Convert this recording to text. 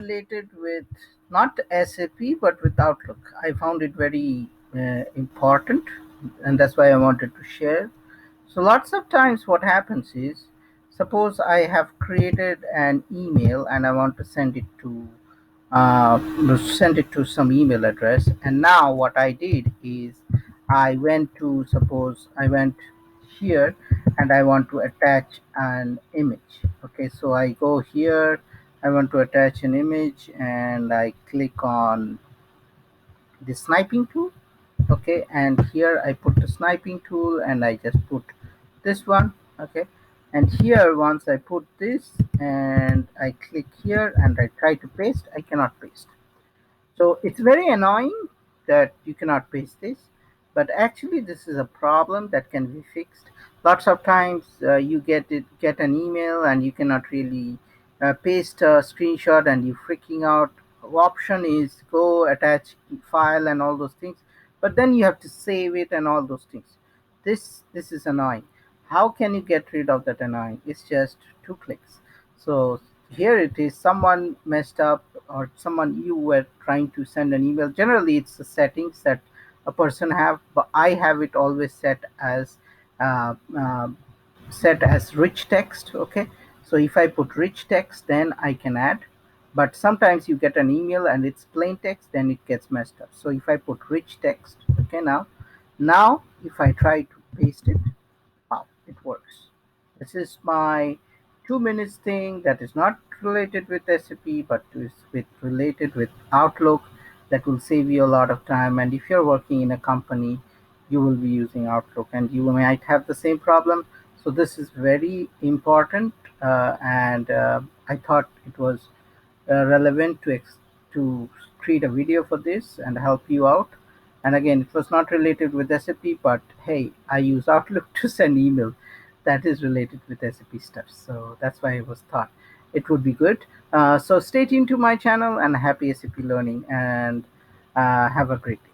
Related with not SAP but with Outlook. I found it very important, and that's why I wanted to share. So, lots of times, what happens is, suppose I have created an email and I want to send it to some email address, and now what I did is suppose I went here and I want to attach an image. Okay, so I go here, I want to attach an image, and I click on the sniping tool. Okay, and here I put the sniping tool and I just put this one. Okay, and here once I put this and I click here and I try to paste, I cannot paste. So it's very annoying that you cannot paste this, but actually this is a problem that can be fixed. Lots of times you get an email and you cannot really paste a screenshot and you freaking out. Option is go attach file and all those things, but then you have to save it and all those things. This is annoying. How can you get rid of that annoying? It's just two clicks. So here it is, someone messed up or someone you were trying to send an email. Generally it's the settings that a person have, but I have it always uh, uh, set as rich text. Okay, so if I put rich text then I can add, but sometimes you get an email and it's plain text, then it gets messed up. So if I put rich text, okay, now if I try to paste it, wow, it works. This is my 2 minutes thing that is not related with SAP but is related with Outlook, that will save you a lot of time. And if you're working in a company, you will be using Outlook and you might have the same problem. So this is very important, and I thought it was relevant to create a video for this and help you out. And again, it was not related with SAP, but hey, I use Outlook to send email that is related with SAP stuff. So that's why I was thought it would be good. So stay tuned to my channel and happy SAP learning, and have a great day.